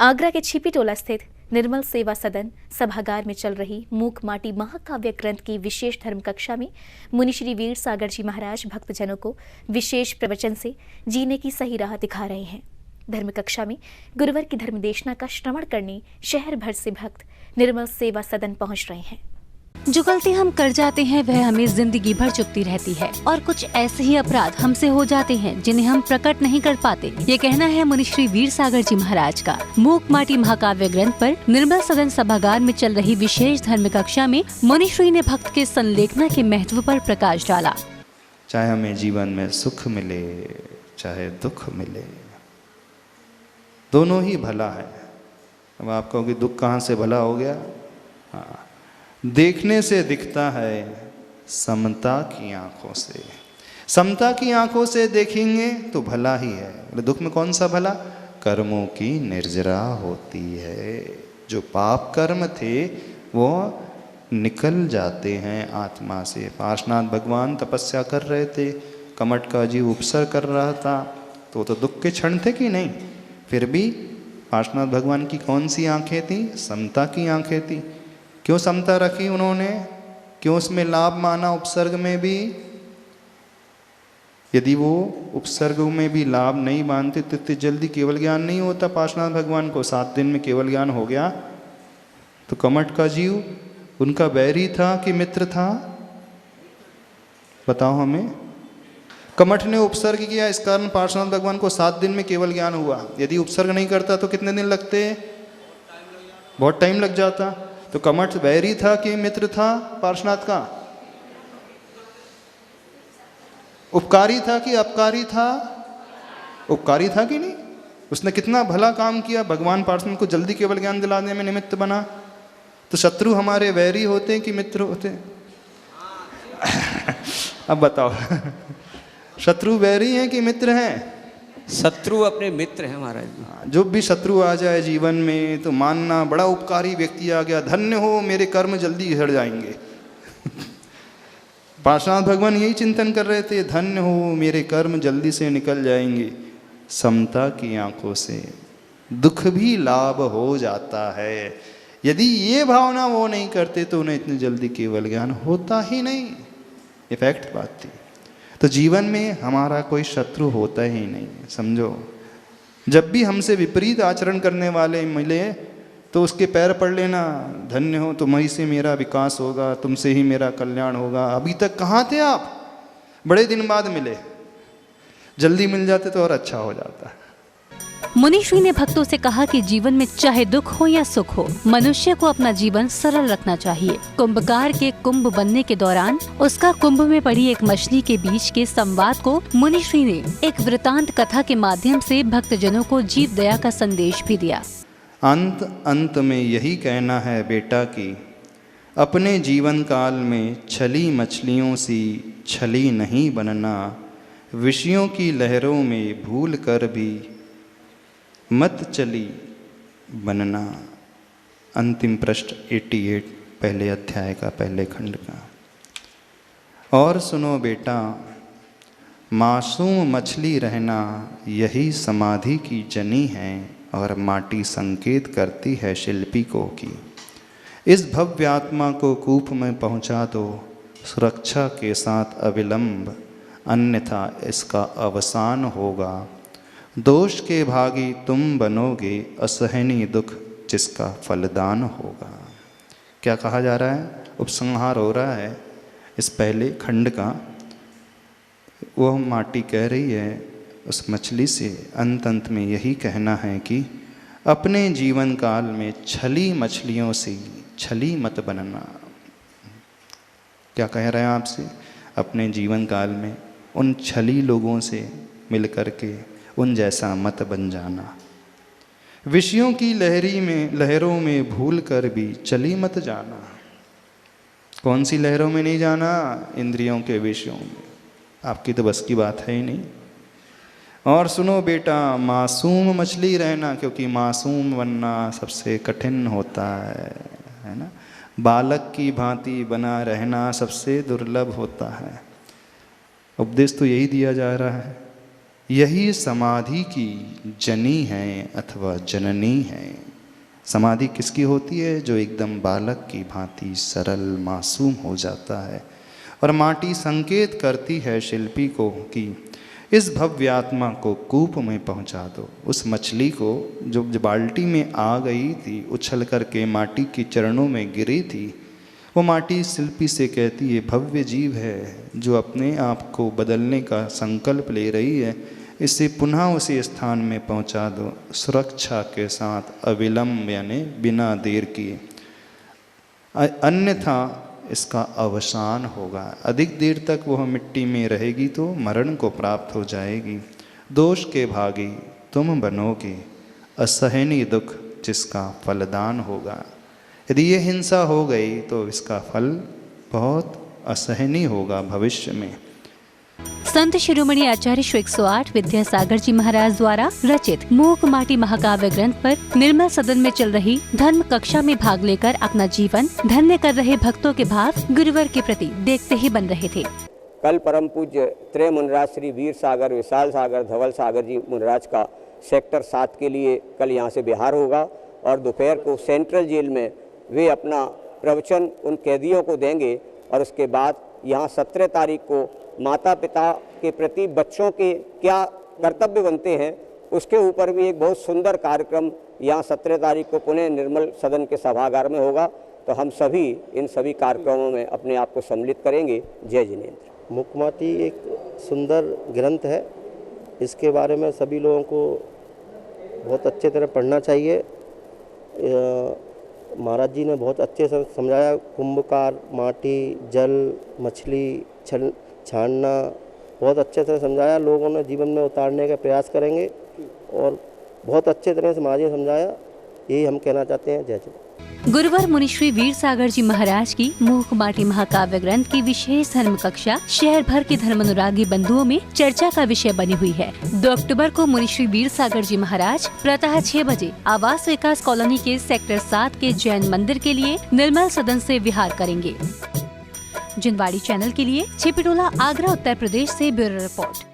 आगरा के छिपीटोला स्थित निर्मल सेवा सदन सभागार में चल रही मूक माटी महाकाव्य ग्रंथ की विशेष धर्म कक्षा में मुनि श्री वीर सागर जी महाराज भक्तजनों को विशेष प्रवचन से जीने की सही राह दिखा रहे हैं। धर्म कक्षा में गुरुवर की धर्मदेशना का श्रवण करने शहर भर से भक्त निर्मल सेवा सदन पहुंच रहे हैं। जो गलती हम कर जाते हैं वह हमें जिंदगी भर चुभती रहती है और कुछ ऐसे ही अपराध हमसे हो जाते हैं जिन्हें हम प्रकट नहीं कर पाते। ये कहना है मुनि श्री वीर सागर जी महाराज का। मूक माटी महाकाव्य ग्रंथ पर निर्मल सदन सभागार में चल रही विशेष धर्म कक्षा में मुनि श्री ने भक्त के संलेखना के महत्व पर प्रकाश डाला। चाहे हमें जीवन में सुख मिले चाहे दुख मिले, दोनों ही भला है। अब आप कहोगे दुख कहाँ से भला हो गया? हाँ, देखने से दिखता है समता की आंखों से। समता की आंखों से देखेंगे तो भला ही है। दुख में कौन सा भला? कर्मों की निर्जरा होती है। जो पाप कर्म थे वो निकल जाते हैं आत्मा से। पार्श्वनाथ भगवान तपस्या कर रहे थे, कमट का जीव उपसर कर रहा था, तो दुख के क्षण थे कि नहीं? फिर भी पार्श्वनाथ भगवान की कौन सी आंखें थी? समता की आंखें थी। क्यों समता रखी उन्होंने? क्यों उसमें लाभ माना? उपसर्ग में भी यदि वो उपसर्ग में भी लाभ नहीं मानते तो इतनी जल्दी केवल ज्ञान नहीं होता। पार्श्वनाथ भगवान को 7 दिन में केवल ज्ञान हो गया। तो कमट का जीव उनका बैरी था कि मित्र था? बताओ हमें। कमठ ने उपसर्ग किया, इस कारण पार्श्वनाथ भगवान को 7 दिन में केवल ज्ञान हुआ। यदि उपसर्ग नहीं करता तो कितने दिन लगते? बहुत टाइम लग जाता। तो कमठ बैरी था कि मित्र था पार्श्वनाथ का? उपकारी था कि अपकारी था? उपकारी था कि नहीं? उसने कितना भला काम किया, भगवान पार्श्वनाथ को जल्दी केवल ज्ञान दिलाने में निमित्त बना। तो शत्रु हमारे वैरी होते कि मित्र होते? अब बताओ, शत्रु वैरी हैं कि मित्र हैं? शत्रु अपने मित्र हैं महाराज। जो भी शत्रु आ जाए जीवन में तो मानना बड़ा उपकारी व्यक्ति आ गया, धन्य हो मेरे कर्म जल्दी झड़ जाएंगे। पार्श्वनाथ भगवान यही चिंतन कर रहे थे, धन्य हो मेरे कर्म जल्दी से निकल जाएंगे। समता की आंखों से दुख भी लाभ हो जाता है। यदि ये भावना वो नहीं करते तो उन्हें इतनी जल्दी केवल ज्ञान होता ही नहीं। ये फैक्ट बात थी। तो जीवन में हमारा कोई शत्रु होता ही नहीं, समझो। जब भी हमसे विपरीत आचरण करने वाले मिले तो उसके पैर पड़ लेना, धन्य हो तुम्हारी से मेरा विकास होगा, तुमसे ही मेरा कल्याण होगा। अभी तक कहाँ थे आप? बड़े दिन बाद मिले, जल्दी मिल जाते तो और अच्छा हो जाता। मुनि श्री ने भक्तों से कहा कि जीवन में चाहे दुख हो या सुख हो, मनुष्य को अपना जीवन सरल रखना चाहिए। कुंभकार के कुंभ बनने के दौरान उसका कुंभ में पड़ी एक मछली के बीच के संवाद को मुनि श्री ने एक वृतांत कथा के माध्यम से भक्तजनों को जीव दया का संदेश भी दिया। अंत में यही कहना है बेटा कि अपने जीवन काल में छली मछलियों सी छली नहीं बनना। विषयों की लहरों में भूल कर भी मत चली बनना। अंतिम पृष्ठ 88 पहले अध्याय का पहले खंड का। और सुनो बेटा, मासूम मछली रहना यही समाधि की जनी है और माटी संकेत करती है शिल्पी को कि इस भव्य आत्मा को कूप में पहुंचा दो सुरक्षा के साथ अविलंब, अन्यथा इसका अवसान होगा। दोष के भागी तुम बनोगे, असहनीय दुख जिसका फलदान होगा। क्या कहा जा रहा है? उपसंहार हो रहा है इस पहले खंड का। वह माटी कह रही है उस मछली से, अंत में यही कहना है कि अपने जीवन काल में छली मछलियों से छली मत बनना। क्या कह रहे हैं आपसे? अपने जीवन काल में उन छली लोगों से मिल करके उन जैसा मत बन जाना। विषयों की लहरों में भूल कर भी चली मत जाना। कौन सी लहरों में नहीं जाना? इंद्रियों के विषयों में। आपकी तो बस की बात है ही नहीं। और सुनो बेटा, मासूम मछली रहना, क्योंकि मासूम बनना सबसे कठिन होता है ना। बालक की भांति बना रहना सबसे दुर्लभ होता है। उपदेश तो यही दिया जा रहा है। यही समाधि की जनी है अथवा जननी है। समाधि किसकी होती है? जो एकदम बालक की भांति सरल मासूम हो जाता है। और माटी संकेत करती है शिल्पी को कि इस भव्य आत्मा को कूप में पहुंचा दो। उस मछली को जो बाल्टी में आ गई थी, उछल करके माटी के चरणों में गिरी थी, वो माटी शिल्पी से कहती है भव्य जीव है जो अपने आप को बदलने का संकल्प ले रही है, इसे पुनः उसी स्थान में पहुंचा दो सुरक्षा के साथ, अविलंब यानी बिना देर किए, अन्यथा इसका अवसान होगा। अधिक देर तक वह मिट्टी में रहेगी तो मरण को प्राप्त हो जाएगी। दोष के भागी तुम बनोगे, असहनीय दुख जिसका फलदान होगा। यदि ये हिंसा हो गई तो इसका फल बहुत असहनीय होगा भविष्य में। संत शिरोमणि आचार्य श्री 108 विद्यासागर जी महाराज द्वारा रचित मूक माटी महाकाव्य ग्रंथ पर निर्मल सदन में चल रही धर्म कक्षा में भाग लेकर अपना जीवन धन्य कर रहे भक्तों के भाव गुरुवर के प्रति देखते ही बन रहे थे। कल परम पूज्य त्रय मुनिराज श्री वीर सागर, विशाल सागर, धवल सागर जी मुनिराज का सेक्टर 7 के लिए कल यहाँ से बिहार होगा और दोपहर को सेंट्रल जेल में वे अपना प्रवचन उन कैदियों को देंगे। और उसके बाद यहाँ 17 तारीख को माता पिता के प्रति बच्चों के क्या कर्तव्य बनते हैं उसके ऊपर भी एक बहुत सुंदर कार्यक्रम यहाँ 17 तारीख को पुणे निर्मल सदन के सभागार में होगा। तो हम सभी इन सभी कार्यक्रमों में अपने आप को सम्मिलित करेंगे। जय जिनेंद्र। मूक माटी एक सुंदर ग्रंथ है, इसके बारे में सभी लोगों को बहुत अच्छे तरह पढ़ना चाहिए। महाराज जी ने बहुत अच्छे से समझाया। कुंभकार, माटी, जल, मछली छानना बहुत अच्छे से समझाया। लोगों ने जीवन में उतारने का प्रयास करेंगे और बहुत अच्छे तरह से महाराज ने समझाया। यही हम कहना चाहते हैं। जय जय। गुरुवर मुनिश्री वीर सागर जी महाराज की मूक माटी महाकाव्य ग्रंथ की विशेष धर्म कक्षा शहर भर के धर्मानुरागी बंधुओं में चर्चा का विषय बनी हुई है। 2 अक्टूबर को मुनिश्री वीर सागर जी महाराज प्रातः 6 बजे आवास विकास कॉलोनी के सेक्टर 7 के जैन मंदिर के लिए निर्मल सदन से विहार करेंगे। जिनवाड़ी चैनल के लिए छिपटोला, आगरा, उत्तर प्रदेश से ब्यूरो रिपोर्ट।